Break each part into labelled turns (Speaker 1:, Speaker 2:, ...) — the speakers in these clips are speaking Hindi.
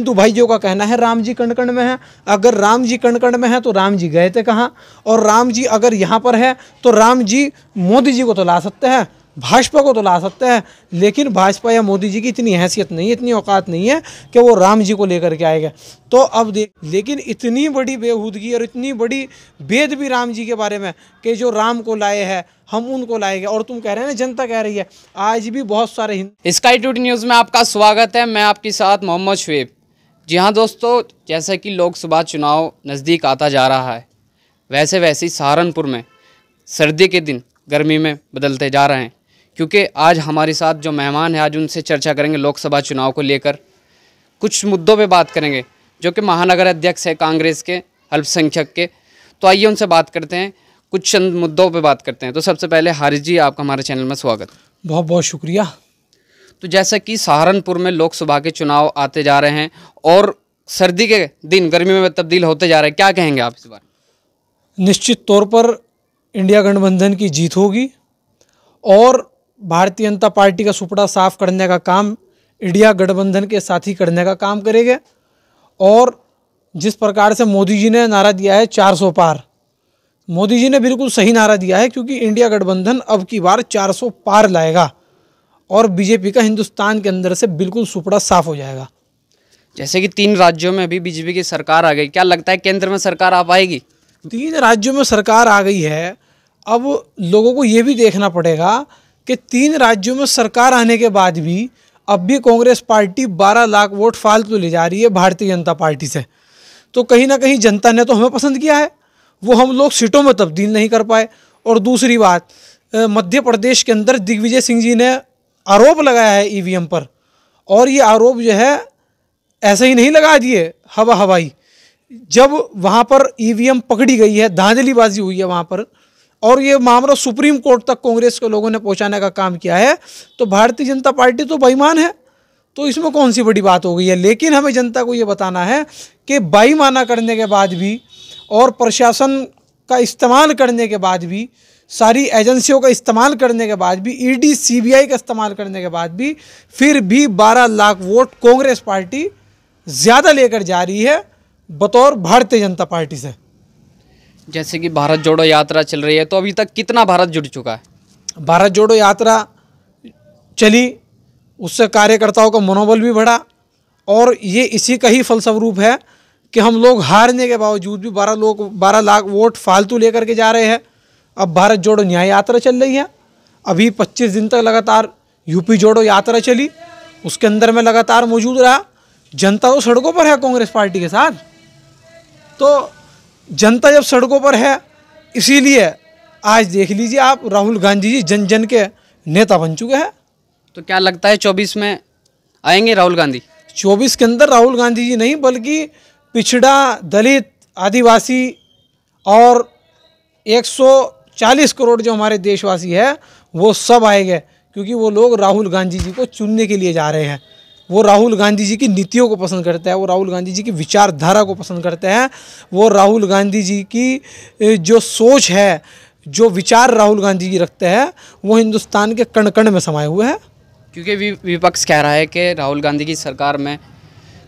Speaker 1: हिंदू भाइयों का कहना है राम जी कण कण में है। अगर राम जी कण कण में है तो राम जी गए थे कहाँ? और राम जी अगर यहाँ पर है तो राम जी मोदी जी को तो ला सकते हैं, भाजपा को तो ला सकते हैं, लेकिन भाजपा या मोदी जी की इतनी हैसियत नहीं है, इतनी औकात नहीं है कि वो राम जी को लेकर के आएगा। तो अब देख, लेकिन इतनी बड़ी बेहूदगी और इतनी बड़ी वेद भी राम जी के बारे में कि जो राम को लाए हैं हम उनको लाएंगे, और तुम कह रहे हैं ना जनता कह रही है, आज भी बहुत सारे
Speaker 2: स्काई टूडे न्यूज़ में आपका स्वागत है। मैं आपके साथ मोहम्मद शुएब। जी हाँ दोस्तों, जैसा कि लोकसभा चुनाव नज़दीक आता जा रहा है, वैसे वैसे सहारनपुर में सर्दी के दिन गर्मी में बदलते जा रहे हैं। क्योंकि आज हमारे साथ जो मेहमान हैं, आज उनसे चर्चा करेंगे लोकसभा चुनाव को लेकर, कुछ मुद्दों पे बात करेंगे, जो कि महानगर अध्यक्ष है कांग्रेस के अल्पसंख्यक के। तो आइए उनसे बात करते हैं, कुछ चंद मुद्दों पे बात करते हैं। तो सबसे पहले हारिस जी, आपका हमारे चैनल में स्वागत।
Speaker 1: बहुत बहुत शुक्रिया।
Speaker 2: तो जैसा कि सहारनपुर में लोकसभा के चुनाव आते जा रहे हैं और सर्दी के दिन गर्मी में तब्दील होते जा रहे हैं, क्या कहेंगे आप इस बार?
Speaker 1: निश्चित तौर पर इंडिया गठबंधन की जीत होगी और भारतीय जनता पार्टी का सुपड़ा साफ करने का काम इंडिया गठबंधन के साथ ही करने का काम करेंगे। और जिस प्रकार से मोदी जी ने नारा दिया है 400 पार, मोदी जी ने बिल्कुल सही नारा दिया है, क्योंकि इंडिया गठबंधन अब की बार 400 पार लाएगा और बीजेपी का हिंदुस्तान के अंदर से बिल्कुल सुपड़ा साफ हो जाएगा।
Speaker 2: जैसे कि 3 राज्यों में अभी बीजेपी की सरकार आ गई, क्या लगता है केंद्र में सरकार आ पाएगी?
Speaker 1: 3 राज्यों में सरकार आ गई है। अब लोगों को ये भी देखना पड़ेगा कि 3 राज्यों में सरकार आने के बाद भी अब भी कांग्रेस पार्टी 12 लाख वोट फालतू ले जा रही है भारतीय जनता पार्टी से। तो कहीं ना कहीं जनता ने तो हमें पसंद किया है, वो हम लोग सीटों में तब्दील नहीं कर पाए। और दूसरी बात, मध्य प्रदेश के अंदर दिग्विजय सिंह जी ने आरोप लगाया है ईवीएम पर, और ये आरोप जो है ऐसे ही नहीं लगा दिए हवाई। जब वहाँ पर ईवीएम पकड़ी गई है, धांधलीबाजी हुई है वहाँ पर, और ये मामला सुप्रीम कोर्ट तक कांग्रेस के लोगों ने पहुंचाने का काम किया है, तो भारतीय जनता पार्टी तो बेईमान है। तो इसमें कौन सी बड़ी बात हो गई है? लेकिन हमें जनता को ये बताना है कि बेईमाना करने के बाद भी और प्रशासन का इस्तेमाल करने के बाद भी, सारी एजेंसियों का इस्तेमाल करने के बाद भी, ईडी सीबीआई का इस्तेमाल करने के बाद भी, फिर भी 12 लाख वोट कांग्रेस पार्टी ज़्यादा लेकर जा रही है बतौर भारतीय जनता पार्टी से।
Speaker 2: जैसे कि भारत जोड़ो यात्रा चल रही है, तो अभी तक कितना भारत जुड़ चुका है?
Speaker 1: भारत जोड़ो यात्रा चली, उससे कार्यकर्ताओं का मनोबल भी बढ़ा, और ये इसी का ही फलस्वरूप है कि हम लोग हारने के बावजूद भी 12 लाख वोट फालतू लेकर के जा रहे हैं। अब भारत जोड़ो न्याय यात्रा चल रही है, अभी 25 दिन तक लगातार यूपी जोड़ो यात्रा चली, उसके अंदर में लगातार मौजूद रहा। जनता तो सड़कों पर है कांग्रेस पार्टी के साथ। तो जनता जब सड़कों पर है, इसीलिए आज देख लीजिए आप, राहुल गांधी जी जन जन के नेता बन चुके हैं।
Speaker 2: तो क्या लगता है 24 में आएंगे राहुल गांधी?
Speaker 1: 24 के अंदर राहुल गांधी जी नहीं, बल्कि पिछड़ा, दलित, आदिवासी और 140 करोड़ जो हमारे देशवासी है वो सब आएंगे, क्योंकि वो लोग राहुल गांधी जी को चुनने के लिए जा रहे हैं। वो राहुल गांधी जी की नीतियों को पसंद करते हैं, वो राहुल गांधी जी की विचारधारा को पसंद करते हैं, वो राहुल गांधी जी की जो सोच है, जो विचार राहुल गांधी जी रखते हैं, वो हिंदुस्तान के कण कण में समाये हुए हैं।
Speaker 2: क्योंकि विपक्ष कह रहा है कि राहुल गांधी की सरकार में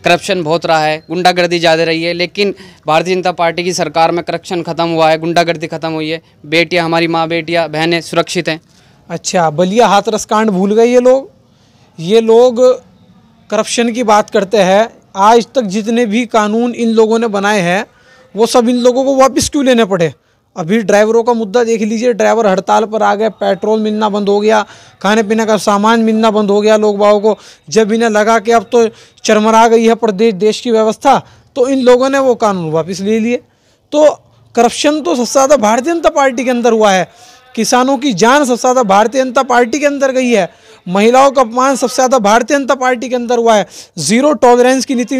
Speaker 2: करप्शन बहुत रहा है, गुंडागर्दी ज़्यादा रही है, लेकिन भारतीय जनता पार्टी की सरकार में करप्शन ख़त्म हुआ है, गुंडागर्दी ख़त्म हुई है, बेटियाँ, हमारी माँ बेटियाँ बहनें सुरक्षित हैं।
Speaker 1: अच्छा, बलिया हाथरस कांड भूल गए ये लोग करप्शन की बात करते हैं। आज तक जितने भी कानून इन लोगों ने बनाए हैं वो सब इन लोगों को वापस क्यों लेने पड़े? अभी ड्राइवरों का मुद्दा देख लीजिए, ड्राइवर हड़ताल पर आ गए, पेट्रोल मिलना बंद हो गया, खाने पीने का सामान मिलना बंद हो गया लोग बागों को। जब इन्हें लगा कि अब तो चरमरा गई है प्रदेश देश की व्यवस्था, तो इन लोगों ने वो कानून वापस ले लिए। तो करप्शन तो सबसे ज़्यादा भारतीय जनता पार्टी के अंदर हुआ है, किसानों की जान सबसे ज़्यादा भारतीय जनता पार्टी के अंदर गई है, महिलाओं का अपमान सबसे ज़्यादा भारतीय जनता पार्टी के अंदर हुआ है। जीरो टॉलरेंस की नीति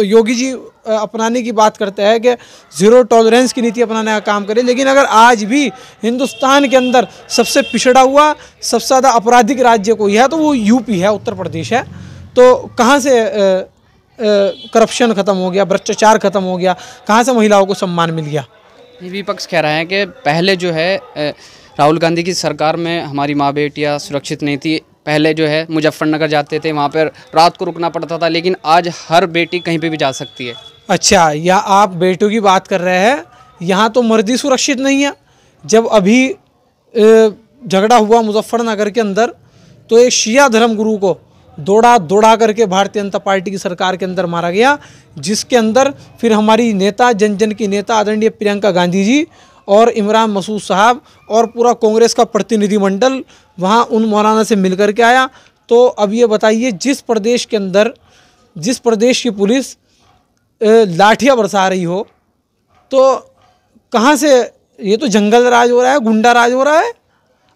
Speaker 1: योगी जी अपनाने की बात करते हैं कि जीरो टॉलरेंस की नीति अपनाने का काम करें, लेकिन अगर आज भी हिंदुस्तान के अंदर सबसे पिछड़ा हुआ, सबसे ज़्यादा आपराधिक राज्य कोई है तो वो यूपी है, उत्तर प्रदेश है। तो कहाँ से करप्शन ख़त्म हो गया, भ्रष्टाचार ख़त्म हो गया, कहाँ से महिलाओं को सम्मान मिल गया?
Speaker 2: विपक्ष कह रहा है कि पहले जो है राहुल गांधी की सरकार में हमारी माँ बेटियाँ सुरक्षित नहीं थी, पहले जो है मुजफ्फरनगर जाते थे, वहाँ पर रात को रुकना पड़ता था, लेकिन आज हर बेटी कहीं पे भी जा सकती है।
Speaker 1: अच्छा, या आप बेटों की बात कर रहे हैं, यहाँ तो मर्दी सुरक्षित नहीं है। जब अभी झगड़ा हुआ मुजफ्फरनगर के अंदर, तो एक शिया धर्मगुरु को दौड़ा करके भारतीय जनता पार्टी की सरकार के अंदर मारा गया, जिसके अंदर फिर हमारी नेता, जन जन की नेता आदरणीय प्रियंका गांधी जी और इमरान मसूद साहब और पूरा कांग्रेस का प्रतिनिधिमंडल वहाँ उन मौलाना से मिल कर के आया। तो अब ये बताइए, जिस प्रदेश के अंदर, जिस प्रदेश की पुलिस लाठियाँ बरसा रही हो, तो कहाँ से, ये तो जंगल राज हो रहा है, गुंडा राज हो रहा है।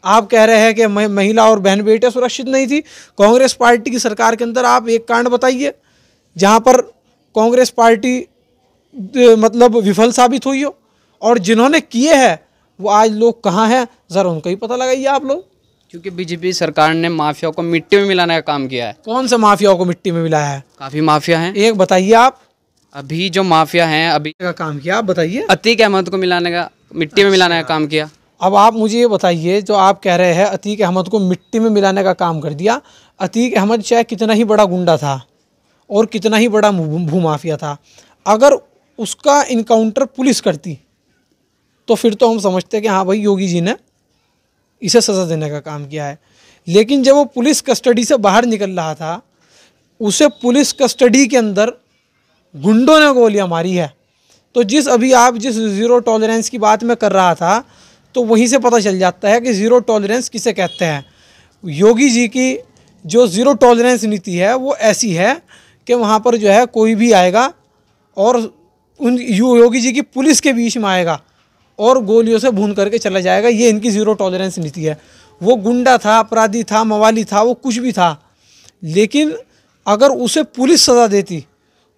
Speaker 1: आप कह रहे हैं कि महिला और बहन बेटे सुरक्षित नहीं थी। कांग्रेस पार्टी की सरकार के अंदर आप एक कांड बताइए जहाँ पर कांग्रेस पार्टी मतलब विफल साबित हुई हो, और जिन्होंने किए हैं वो आज लोग कहाँ हैं, ज़रा उनका ही पता लगाइए आप लोग।
Speaker 2: क्योंकि बीजेपी सरकार ने माफिया को मिट्टी में मिलाने का काम किया है।
Speaker 1: कौन से माफियाओं को मिट्टी में मिलाया है?
Speaker 2: काफ़ी माफिया हैं।
Speaker 1: एक बताइए आप।
Speaker 2: अभी जो माफिया हैं, अभी
Speaker 1: का काम किया, आप बताइए।
Speaker 2: अतीक अहमद को मिलाने का, मिट्टी में मिलाने का काम किया।
Speaker 1: अब आप मुझे ये बताइए, जो आप कह रहे हैं अतीक अहमद को मिट्टी में मिलाने का काम कर दिया, अतीक अहमद चाहे कितना ही बड़ा गुंडा था और कितना ही बड़ा भूमाफिया था, अगर उसका इनकाउंटर पुलिस करती तो फिर तो हम समझते कि हाँ भाई योगी जी ने इसे सज़ा देने का काम किया है। लेकिन जब वो पुलिस कस्टडी से बाहर निकल रहा था, उसे पुलिस कस्टडी के अंदर गुंडों ने गोलियां मारी है। तो जिस ज़ीरो टॉलरेंस की बात मैं कर रहा था, तो वहीं से पता चल जाता है कि ज़ीरो टॉलरेंस किसे कहते हैं। योगी जी की जो ज़ीरो टॉलरेंस नीति है वो ऐसी है कि वहाँ पर जो है कोई भी आएगा और योगी जी की पुलिस के बीच में आएगा और गोलियों से भून करके चला जाएगा। ये इनकी ज़ीरो टॉलरेंस नीति है। वो गुंडा था, अपराधी था, मवाली था, वो कुछ भी था, लेकिन अगर उसे पुलिस सज़ा देती,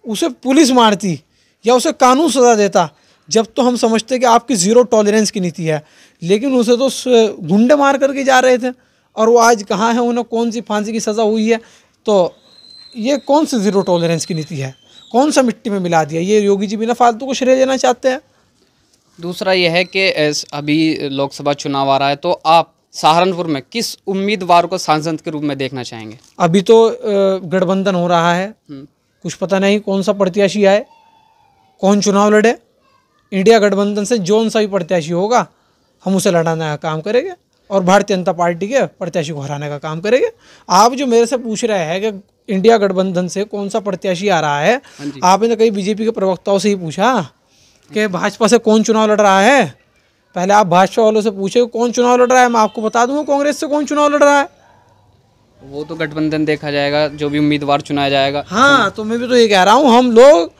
Speaker 1: उसे पुलिस मारती या उसे कानून सज़ा देता, जब तो हम समझते कि आपकी ज़ीरो टॉलरेंस की नीति है, लेकिन उसे तो गुंडे मार करके जा रहे थे। और वो आज कहाँ है, उन्हें कौन सी फांसी की सज़ा हुई है? तो ये कौन सी ज़ीरो टॉलरेंस की नीति है? कौन सा मिट्टी में मिला दिया? ये योगी जी बिना फालतू को श्रेय देना चाहते हैं।
Speaker 2: दूसरा ये है कि अभी लोकसभा चुनाव आ रहा है, तो आप सहारनपुर में किस उम्मीदवार को सांसद के रूप में देखना चाहेंगे?
Speaker 1: अभी तो गठबंधन हो रहा है, कुछ पता नहीं कौन सा प्रत्याशी आए, कौन चुनाव लड़े। इंडिया गठबंधन से जौन सा भी प्रत्याशी होगा हम उसे लड़ाने का काम करेंगे और भारतीय जनता पार्टी के प्रत्याशी को हराने का काम करेंगे। आप जो मेरे से पूछ रहे हैं कि इंडिया गठबंधन से कौन सा प्रत्याशी आ रहा है, आपने कई बीजेपी के प्रवक्ताओं से ही पूछा कि भाजपा से कौन चुनाव लड़ रहा है? पहले आप भाजपा वालों से पूछे कौन चुनाव लड़ रहा है, मैं आपको बता दूंगा कांग्रेस से कौन चुनाव लड़ रहा है।
Speaker 2: वो तो गठबंधन देखा जाएगा, जो भी उम्मीदवार चुनाया जाएगा।
Speaker 1: हाँ, तो मैं भी तो ये कह रहा हूँ, हम लोग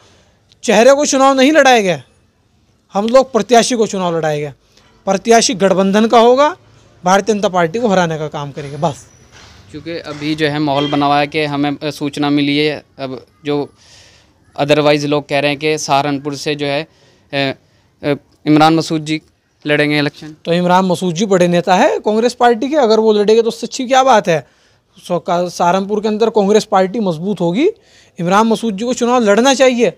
Speaker 1: चेहरे को चुनाव नहीं लड़ाएंगे, हम लोग प्रत्याशी को चुनाव लड़ाएंगे। प्रत्याशी गठबंधन का होगा, भारतीय जनता पार्टी को हराने का काम करेंगे बस।
Speaker 2: क्योंकि अभी जो है माहौल बना हुआ है कि हमें सूचना मिली है, अब जो अदरवाइज़ लोग कह रहे हैं कि सहारनपुर से जो है इमरान मसूद जी लड़ेंगे इलेक्शन।
Speaker 1: तो इमरान मसूद जी बड़े नेता है कांग्रेस पार्टी के, अगर वो लड़ेंगे तो उससे अच्छी क्या बात है। सहारनपुर के अंदर कांग्रेस पार्टी मजबूत होगी, इमरान मसूद जी को चुनाव लड़ना चाहिए,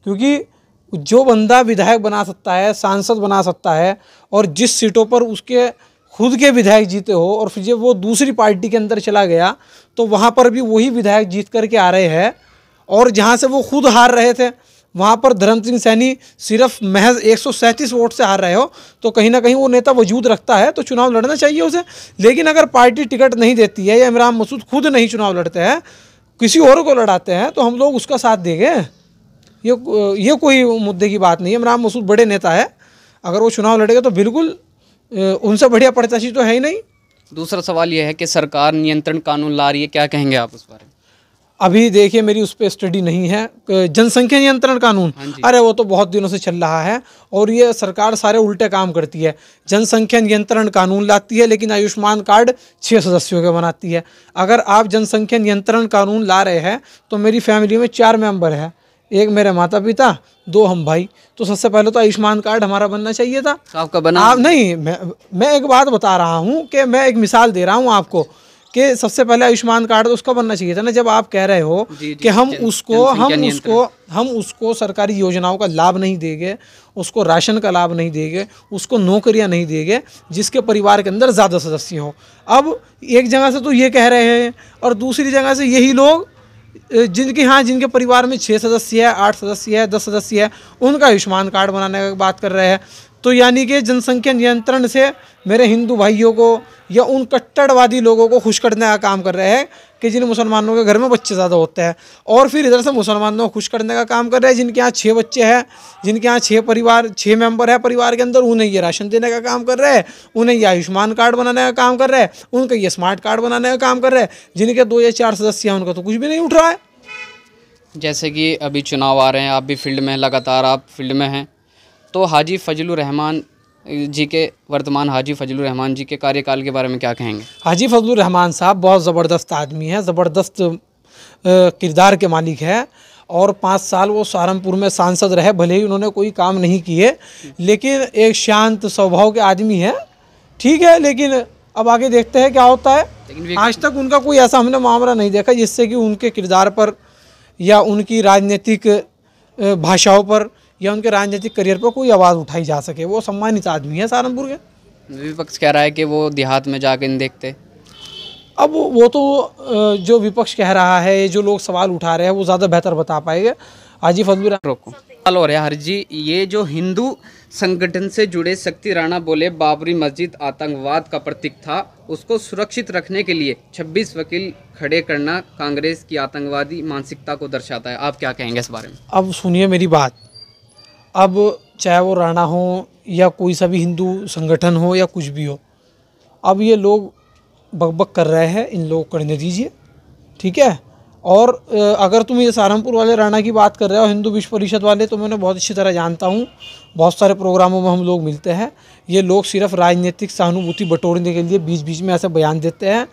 Speaker 1: क्योंकि जो बंदा विधायक बना सकता है, सांसद बना सकता है, और जिस सीटों पर उसके खुद के विधायक जीते हो और फिर जब वो दूसरी पार्टी के अंदर चला गया तो वहाँ पर भी वही विधायक जीत करके आ रहे हैं, और जहाँ से वो खुद हार रहे थे वहाँ पर धर्म सिंह सैनी सिर्फ महज 137 वोट से हार रहे हो, तो कहीं ना कहीं वो नेता वजूद रखता है, तो चुनाव लड़ना चाहिए उसे। लेकिन अगर पार्टी टिकट नहीं देती है या इमरान मसूद खुद नहीं चुनाव लड़ते हैं, किसी और को लड़ाते हैं, तो हम लोग उसका साथ देंगे। ये कोई मुद्दे की बात नहीं है। इमरान मसूद बड़े नेता है, अगर वो चुनाव लड़ेगा तो बिल्कुल उनसे बढ़िया प्रत्याशी तो है ही नहीं।
Speaker 2: दूसरा सवाल यह है कि सरकार नियंत्रण कानून ला रही है, क्या कहेंगे आप उस बारे में?
Speaker 1: अभी देखिए, मेरी उस पर स्टडी नहीं है। जनसंख्या नियंत्रण कानून, अरे वो तो बहुत दिनों से चल रहा है, और ये सरकार सारे उल्टे काम करती है। जनसंख्या नियंत्रण कानून लाती है, लेकिन आयुष्मान कार्ड 6 सदस्यों के बनाती है। अगर आप जनसंख्या नियंत्रण कानून ला रहे हैं तो मेरी फैमिली में 4 मेंबर है, एक मेरे माता पिता, 2 हम भाई, तो सबसे पहले तो आयुष्मान कार्ड हमारा बनना चाहिए था।
Speaker 2: आपका बना?
Speaker 1: आप नहीं, मैं एक बात बता रहा हूँ कि मैं एक मिसाल दे रहा हूँ आपको कि सबसे पहले आयुष्मान कार्ड तो उसका बनना चाहिए था ना, जब आप कह रहे हो कि हम उसको सरकारी योजनाओं का लाभ नहीं देंगे, उसको राशन का लाभ नहीं देंगे, उसको नौकरियां नहीं देंगे जिसके परिवार के अंदर ज़्यादा सदस्य हो। अब एक जगह से तो ये कह रहे हैं और दूसरी जगह से यही लोग जिनके परिवार में 6 सदस्य है, 8 सदस्य है, 10 सदस्य है, उनका आयुष्मान कार्ड बनाने की बात कर रहे हैं। तो यानी कि जनसंख्या नियंत्रण से मेरे हिंदू भाइयों को या उन कट्टरवादी लोगों को खुश करने का काम कर रहे हैं कि जिन मुसलमानों के घर में बच्चे ज़्यादा होते हैं, और फिर इधर से मुसलमानों को खुश करने का काम कर रहे हैं जिनके यहाँ 6 बच्चे हैं, जिनके यहाँ 6 मेंबर है परिवार के अंदर, उन्हें ये राशन देने का काम कर रहे हैं, उन्हें ये आयुष्मान कार्ड बनाने का काम कर रहे हैं, उनका ये स्मार्ट कार्ड बनाने का काम कर रहे हैं। जिनके 2 या 4 सदस्य हैं उनका तो कुछ भी नहीं उठ रहा है।
Speaker 2: जैसे कि अभी चुनाव आ रहे हैं, आप भी फील्ड में, लगातार आप फील्ड में हैं, तो हाजी फजलुर रहमान जी के, वर्तमान हाजी फजलुर रहमान जी के कार्यकाल के बारे में क्या कहेंगे?
Speaker 1: हाजी फजलुर रहमान साहब बहुत ज़बरदस्त आदमी है, ज़बरदस्त किरदार के मालिक है, और 5 साल वो सहारनपुर में सांसद रहे, भले ही उन्होंने कोई काम नहीं किए, लेकिन एक शांत स्वभाव के आदमी है, ठीक है। लेकिन अब आगे देखते हैं क्या होता है। लेकिन आज तक उनका कोई ऐसा हमने मामला नहीं देखा जिससे कि उनके किरदार पर या उनकी राजनीतिक भाषाओं पर या उनके राजनीतिक करियर पर कोई आवाज़ उठाई जा सके। वो सम्मानित आदमी है सहारनपुर के।
Speaker 2: विपक्ष कह रहा है कि वो देहात में जाकर नहीं देखते।
Speaker 1: अब वो तो जो विपक्ष कह रहा है, जो लोग सवाल उठा रहे हैं, वो ज़्यादा बेहतर बता पाएंगे। हाजी फजलुर
Speaker 2: रोको सवाल हो रहा है हर जी, ये जो हिंदू संगठन से जुड़े शक्ति राणा बोले बाबरी मस्जिद आतंकवाद का प्रतीक था, उसको सुरक्षित रखने के लिए 26 वकील खड़े करना कांग्रेस की आतंकवादी मानसिकता को दर्शाता है। आप क्या कहेंगे इस बारे में?
Speaker 1: अब सुनिए मेरी बात, अब चाहे वो राणा हो या कोई सा भी हिंदू संगठन हो या कुछ भी हो, अब ये लोग बकबक कर रहे हैं, इन लोग करने दीजिए, ठीक है। और अगर तुम ये सहारनपुर वाले राणा की बात कर रहे हो, हिंदू विश्व परिषद वाले, तो मैं उन्हें बहुत अच्छी तरह जानता हूँ, बहुत सारे प्रोग्रामों में हम लोग मिलते हैं। ये लोग सिर्फ राजनीतिक सहानुभूति बटोरने के लिए बीच बीच में ऐसे बयान देते हैं।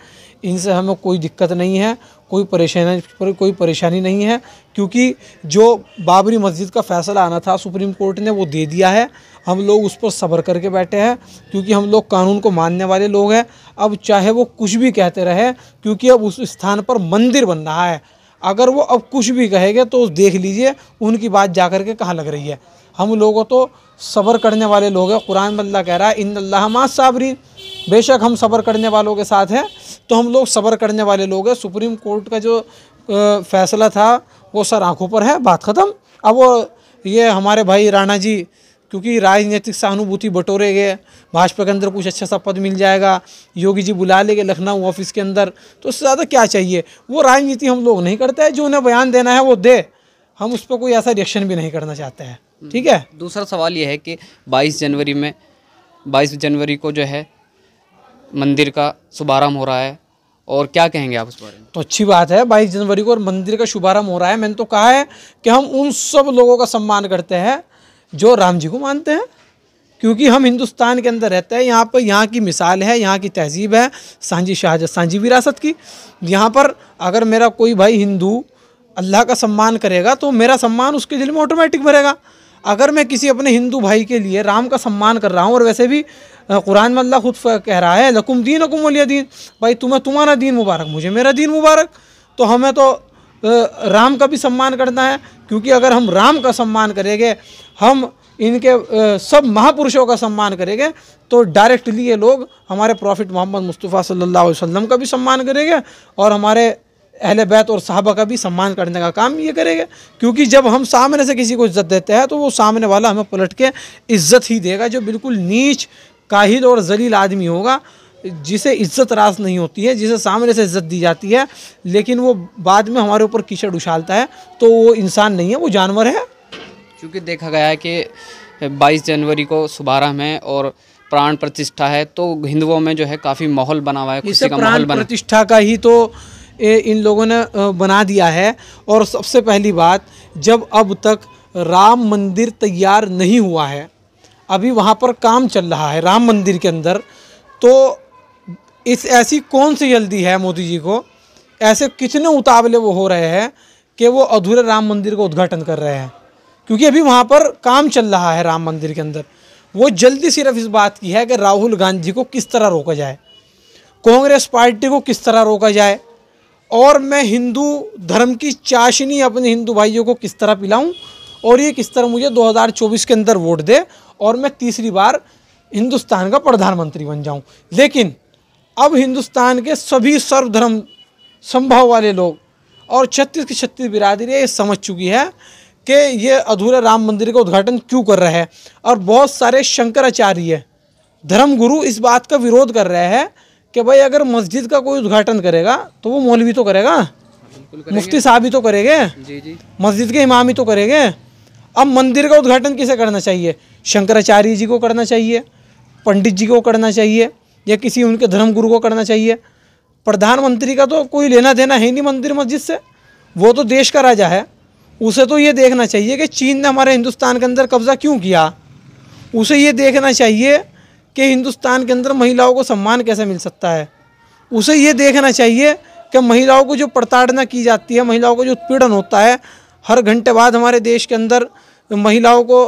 Speaker 1: इनसे हमें कोई दिक्कत नहीं है, कोई परेशानी नहीं है, क्योंकि जो बाबरी मस्जिद का फ़ैसला आना था सुप्रीम कोर्ट ने वो दे दिया है। हम लोग उस पर सब्र करके बैठे हैं, क्योंकि हम लोग कानून को मानने वाले लोग हैं। अब चाहे वो कुछ भी कहते रहे, क्योंकि अब उस स्थान पर मंदिर बन रहा है। अगर वो अब कुछ भी कहेंगे तो देख लीजिए उनकी बात जा कर के कहाँ लग रही है। हम लोगों तो सब्र करने वाले लोग हैं। कुरान में अल्लाह कह रहा है इन्नल्लाह मास साबिरीन, बेशक हम सब्र करने वालों के साथ हैं। तो हम लोग सब्र करने वाले लोग हैं। सुप्रीम कोर्ट का जो फैसला था वो सर आंखों पर है, बात ख़त्म। अब वो ये हमारे भाई राणा जी, क्योंकि राजनीतिक सहानुभूति बटोरे गए, भाजपा के अंदर कुछ अच्छा सा पद मिल जाएगा, योगी जी बुला लेंगे लखनऊ ऑफिस के अंदर, तो उससे ज़्यादा क्या चाहिए। वो राजनीति हम लोग नहीं करते हैं, जो उन्हें बयान देना है वो दे, हम उस पर कोई ऐसा रिएक्शन भी नहीं करना चाहते हैं, ठीक है।
Speaker 2: दूसरा सवाल ये है कि 22 जनवरी को जो है मंदिर का शुभारंभ हो रहा है, और क्या कहेंगे आप उस बारे में?
Speaker 1: तो अच्छी बात है, 22 जनवरी को और मंदिर का शुभारंभ हो रहा है। मैंने तो कहा है कि हम उन सब लोगों का सम्मान करते हैं जो राम जी को मानते हैं, क्योंकि हम हिंदुस्तान के अंदर रहते हैं। यहाँ पर यहाँ की मिसाल है, यहाँ की तहजीब है सांझी शाहजहाँ सांझी विरासत की। यहाँ पर अगर मेरा कोई भाई हिंदू अल्लाह का सम्मान करेगा तो मेरा सम्मान उसके दिल में ऑटोमेटिक भरेगा। अगर मैं किसी अपने हिंदू भाई के लिए राम का सम्मान कर रहा हूँ, और वैसे भी कुरान में अल्लाह खुद कह रहा है लकुम दीनुकुम वलिय दीन, भाई तुम्हें तुम्हारा दीन मुबारक, मुझे मेरा दीन मुबारक। तो हमें तो राम का भी सम्मान करना है, क्योंकि अगर हम राम का सम्मान करेंगे, हम इनके सब महापुरुषों का सम्मान करेंगे, तो डायरेक्टली ये लोग हमारे प्रॉफिट मोहम्मद मुस्तफ़ा सल्लल्लाहु अलैहि वसल्लम का भी सम्मान करेंगे और हमारे अहले बैत और सहाबा का भी सम्मान करने का काम ये करेंगे। क्योंकि जब हम सामने से किसी को इज़्ज़त देते हैं तो वो सामने वाला हमें पलट के इज़्ज़त ही देगा। जो बिल्कुल नीच काहिल और जलील आदमी होगा, जिसे इज़्ज़त रास नहीं होती है, जिसे सामने से इज़्ज़त दी जाती है, लेकिन वो बाद में हमारे ऊपर कीचड़ उछालता है, तो वो इंसान नहीं है, वो जानवर है।
Speaker 2: क्योंकि देखा गया है कि 22 जनवरी को शुभारंभ है और प्राण प्रतिष्ठा है, तो हिंदुओं में जो है काफ़ी माहौल बना हुआ है, खुशी का माहौल बना।
Speaker 1: प्रतिष्ठा का ही तो इन लोगों ने बना दिया है। और सबसे पहली बात, जब अब तक राम मंदिर तैयार नहीं हुआ है, अभी वहाँ पर काम चल रहा है राम मंदिर के अंदर, तो इस ऐसी कौन सी जल्दी है मोदी जी को, ऐसे कितने उतावले वो हो रहे हैं कि वो अधूरे राम मंदिर का उद्घाटन कर रहे हैं, क्योंकि अभी वहाँ पर काम चल रहा है राम मंदिर के अंदर। वो जल्दी सिर्फ इस बात की है कि राहुल गांधी को किस तरह रोका जाए। कांग्रेस पार्टी को किस तरह रोका जाए, और मैं हिंदू धर्म की चाशनी अपने हिंदू भाइयों को किस तरह पिलाऊं, और ये किस तरह मुझे 2024 के अंदर वोट दे और मैं तीसरी बार हिंदुस्तान का प्रधानमंत्री बन जाऊं। लेकिन अब हिंदुस्तान के सभी सर्वधर्म संभाव वाले लोग और 36 की 36 बिरादरी ये समझ चुकी है कि ये अधूरे राम मंदिर का उद्घाटन क्यों कर रहे हैं। और बहुत सारे शंकराचार्य धर्मगुरु इस बात का विरोध कर रहे हैं कि भाई अगर मस्जिद का कोई उद्घाटन करेगा तो वो मौलवी तो करेगा, मुफ्ती साहब ही तो करेंगे, मस्जिद के इमाम ही तो करेंगे। अब मंदिर का उद्घाटन किसे करना चाहिए? शंकराचार्य जी को करना चाहिए, पंडित जी को करना चाहिए, या किसी उनके धर्मगुरु को करना चाहिए। प्रधानमंत्री का तो कोई लेना देना है नहीं मंदिर मस्जिद से, वो तो देश का राजा है। उसे तो ये देखना चाहिए कि चीन ने हमारे हिंदुस्तान के अंदर कब्जा क्यों किया। उसे ये देखना चाहिए कि हिंदुस्तान के अंदर महिलाओं को सम्मान कैसे मिल सकता है। उसे ये देखना चाहिए कि महिलाओं को जो प्रताड़ना की जाती है, महिलाओं को जो उत्पीड़न होता है, हर घंटे बाद हमारे देश के अंदर महिलाओं को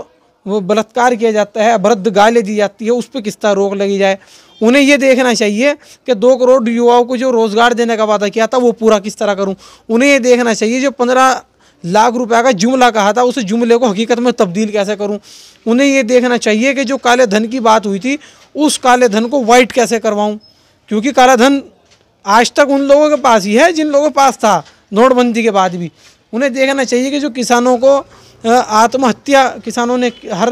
Speaker 1: वो बलात्कार किया जाता है, अभद्र गालें दी जाती है, उस पर किस तरह रोक लगी जाए। उन्हें ये देखना चाहिए कि 2 करोड़ युवाओं को जो रोज़गार देने का वादा किया था वो पूरा किस तरह करूं। उन्हें ये देखना चाहिए जो 15 लाख रुपए का जुमला कहा था उस जुमले को हकीकत में तब्दील कैसे करूं। उन्हें ये देखना चाहिए कि जो काले धन की बात हुई थी उस काले धन को वाइट कैसे करवाऊं, क्योंकि काला धन आज तक उन लोगों के पास ही है जिन लोगों के पास था नोटबंदी के बाद भी। उन्हें देखना चाहिए कि जो किसानों को आत्महत्या, किसानों ने हर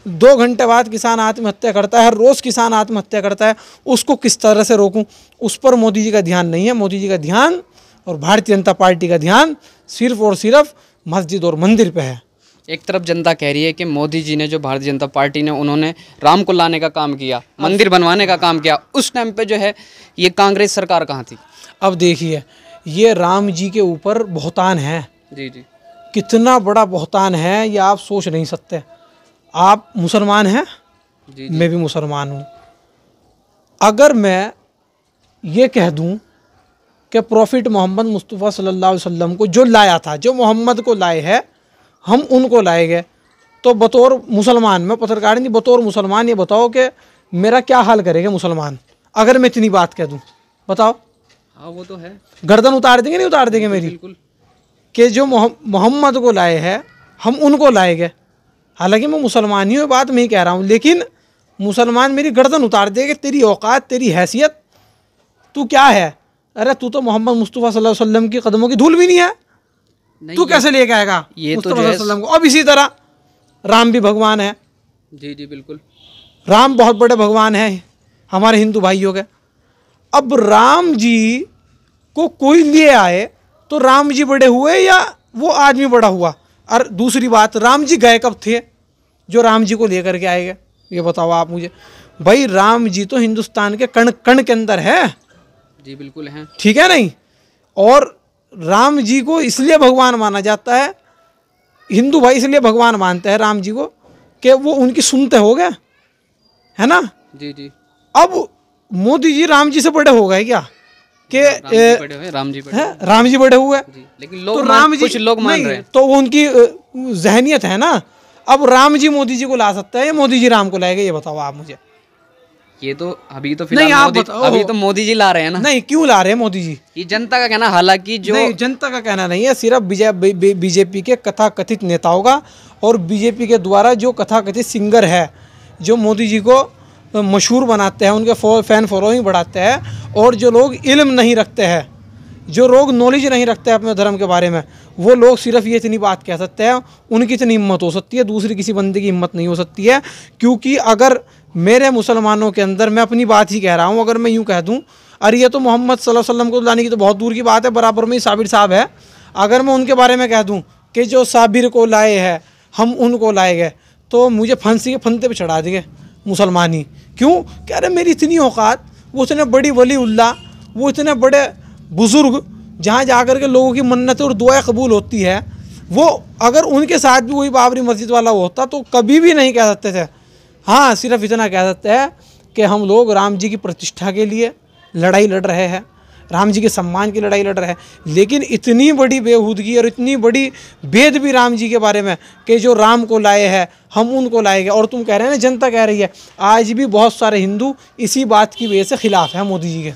Speaker 1: 2 घंटे बाद किसान आत्महत्या करता है, हर रोज़ किसान आत्महत्या करता है, उसको किस तरह से रोकूं, उस पर मोदी जी का ध्यान नहीं है। मोदी जी का ध्यान और भारतीय जनता पार्टी का ध्यान सिर्फ और सिर्फ मस्जिद और मंदिर पे है।
Speaker 2: एक तरफ जनता कह रही है कि मोदी जी ने, जो भारतीय जनता पार्टी ने, उन्होंने राम को लाने का काम किया, मंदिर बनवाने का काम किया। उस टाइम पे जो है ये कांग्रेस सरकार कहाँ थी?
Speaker 1: अब देखिए, ये राम जी के ऊपर बहुतान है।
Speaker 2: जी जी,
Speaker 1: कितना बड़ा बहुतान है ये आप सोच नहीं सकते। आप मुसलमान हैं,
Speaker 2: जी,
Speaker 1: मैं भी मुसलमान हूँ। अगर मैं ये कह दूँ कि प्रॉफिट मोहम्मद मुस्तफ़ा सल्लल्लाहु अलैहि वसल्लम को जो लाया था, जो मोहम्मद को लाए हैं, हम उनको लाएंगे, तो बतौर मुसलमान, मैं पत्रकार नहीं, बतौर मुसलमान ये बताओ कि मेरा क्या हाल करेंगे मुसलमान अगर मैं इतनी बात कह दूँ? बताओ।
Speaker 2: हाँ वो तो है।
Speaker 1: गर्दन उतार देंगे नहीं उतार देंगे मेरी?
Speaker 2: बिल्कुल।
Speaker 1: कि जो मोहम्मद को लाए हैं हम उनको लाएंगे। हालांकि मैं मुसलमान ही हूँ, बात मैं ही कह रहा हूँ, लेकिन मुसलमान मेरी गर्दन उतार देगा, तेरी औकात, तेरी हैसियत, तू क्या है? अरे तू तो मोहम्मद मुस्तफ़ा सल्लल्लाहु अलैहि वसल्लम की कदमों की धूल भी नहीं है, तू कैसे लेके आएगा
Speaker 2: ये
Speaker 1: मुस्तफ़ा
Speaker 2: तो
Speaker 1: सल्लल्लाहु अलैहि वसल्लम को? अब इसी तरह राम भी भगवान है।
Speaker 2: जी जी बिल्कुल,
Speaker 1: राम बहुत बड़े भगवान हैं हमारे हिंदू भाइयों के। अब राम जी को कोई लिए आए तो राम जी बड़े हुए या वो आदमी बड़ा हुआ? और दूसरी बात, राम जी गए कब थे जो राम जी को लेकर के आएगा? ये बताओ आप मुझे। भाई राम जी तो हिंदुस्तान के कण कण के अंदर है।
Speaker 2: जी बिल्कुल हैं,
Speaker 1: ठीक है नहीं? और राम जी को इसलिए भगवान माना जाता है, हिंदू भाई इसलिए भगवान मानते हैं राम जी को कि वो उनकी सुनते हो गए, है ना?
Speaker 2: जी जी।
Speaker 1: अब मोदी जी राम जी से बड़े हो गए क्या? कि
Speaker 2: राम जी
Speaker 1: बड़े हुए,
Speaker 2: लेकिन लोग कुछ लोग मान रहे हैं,
Speaker 1: तो वो उनकी जहनियत है ना। अब राम जी मोदी जी को ला सकता है या मोदी जी राम को लाएगा? ये बताओ आप मुझे।
Speaker 2: ये तो अभी तो फिलहाल अभी तो मोदी जी ला रहे हैं ना।
Speaker 1: नहीं, क्यों ला रहे हैं मोदी जी?
Speaker 2: ये जनता का कहना, हालांकि जो
Speaker 1: नहीं, जनता का कहना नहीं है, सिर्फ बीजेपी के कथाकथित नेताओं का और बीजेपी के द्वारा जो कथाकथित सिंगर है जो मोदी जी को मशहूर बनाते हैं, उनके फैन फॉलोइंग बढ़ाते हैं, और जो लोग इल्म नहीं रखते हैं, जो लोग नॉलेज नहीं रखते हैं अपने धर्म के बारे में, वो लोग सिर्फ ये इतनी बात कह सकते हैं। उनकी इतनी हिम्मत हो सकती है, दूसरी किसी बंदे की हिम्मत नहीं हो सकती है। क्योंकि अगर मेरे मुसलमानों के अंदर, मैं अपनी बात ही कह रहा हूँ, अगर मैं यूँ कह दूँ अरे ये तो मोहम्मद सल्लल्लाहु अलैहि वसल्लम को लाने की तो बहुत दूर की बात है, बराबर में ही साबिर साहब है, अगर मैं उनके बारे में कह दूँ कि जो साबिर को लाए हैं हम उनको लाएंगे, तो मुझे फांसी के फंदे पर चढ़ा देंगे मुसलमान ही। क्यों? कह रहे मेरी इतनी औकात, वो इतने बड़ी वलीउल्लाह, वो इतने बड़े बुज़ुर्ग, जहाँ जाकर के लोगों की मन्नतें और दुआएं कबूल होती है, वो अगर उनके साथ भी वही बाबरी मस्जिद वाला होता तो कभी भी नहीं कह सकते थे। हाँ, सिर्फ इतना कह सकते हैं कि हम लोग राम जी की प्रतिष्ठा के लिए लड़ाई लड़ रहे हैं, राम जी के सम्मान की लड़ाई लड़ रहे हैं। लेकिन इतनी बड़ी बेहूदगी और इतनी बड़ी भेद भी राम जी के बारे में कि जो राम को लाए हैं हम उनको लाएंगे। और तुम कह रहे हैं ना, जनता कह रही है, आज भी बहुत सारे हिंदू इसी बात की वजह से खिलाफ हैं मोदी जी के।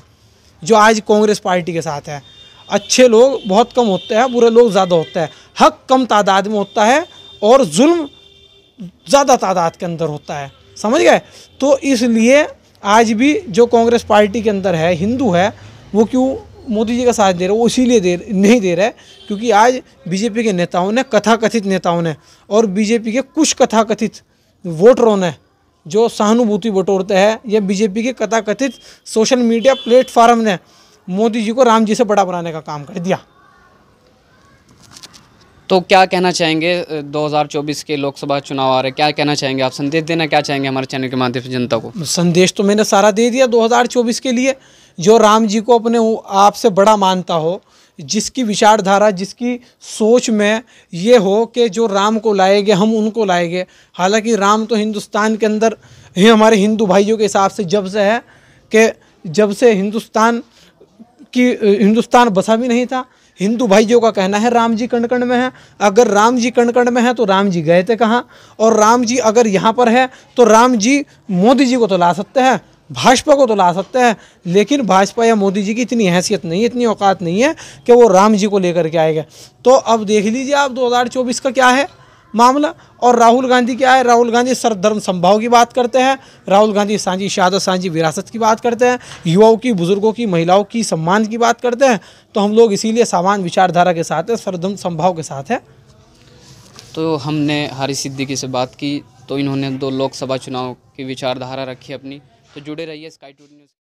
Speaker 1: जो आज कांग्रेस पार्टी के साथ है। अच्छे लोग बहुत कम होते हैं, बुरे लोग ज़्यादा होते हैं। हक कम तादाद में होता है और जुल्म ज़्यादा तादाद के अंदर होता है, समझ गए। तो इसलिए आज भी जो कांग्रेस पार्टी के अंदर है, हिंदू है, वो क्यों मोदी जी का साथ दे रहे, वो इसीलिए नहीं दे रहे क्योंकि आज बीजेपी के नेताओं ने, कथाकथित नेताओं ने और बीजेपी के कुछ कथाकथित वोटरों ने जो सहानुभूति बटोरते हैं, या बीजेपी के कथाकथित सोशल मीडिया प्लेटफार्म ने मोदी जी को राम जी से बड़ा बनाने का काम कर दिया।
Speaker 2: तो क्या कहना चाहेंगे, 2024 के लोकसभा चुनाव आ रहे, क्या कहना चाहेंगे आप, संदेश देना क्या चाहेंगे हमारे चैनल के माध्यम से जनता को?
Speaker 1: संदेश तो मैंने सारा दे दिया 2024 के लिए। जो राम जी को अपने आप से बड़ा मानता हो, जिसकी विचारधारा, जिसकी सोच में ये हो कि जो राम को लाएंगे हम उनको लाएंगे। हालांकि राम तो हिंदुस्तान के अंदर ही हमारे हिंदू भाइयों के हिसाब से जब से है कि जब से हिंदुस्तान बसा भी नहीं था। हिंदू भाइयों का कहना है राम जी कण कण में है। अगर राम जी कण कण में है तो राम जी गए थे कहाँ? और राम जी अगर यहाँ पर है तो राम जी मोदी जी को तो ला सकते हैं, भाजपा को तो ला सकते हैं, लेकिन भाजपा या मोदी जी की इतनी हैसियत नहीं है, इतनी औकात नहीं है कि वो राम जी को लेकर के आएगा। तो अब देख लीजिए आप 2024 का क्या है मामला। और राहुल गांधी क्या है? राहुल गांधी सर्वधर्म समभाव की बात करते हैं। राहुल गांधी सांझी शहादत, सांझी विरासत की बात करते हैं। युवाओं की, बुजुर्गों की, महिलाओं की सम्मान की बात करते हैं। तो हम लोग इसीलिए समान विचारधारा के साथ है, सर्वधर्म समभाव के साथ है।
Speaker 2: तो हमने हारिस सिद्दीकी से बात की, तो इन्होंने 2 लोकसभा चुनाव की विचारधारा रखी अपनी। तो जुड़े रहिए स्काई टूडे न्यूज़।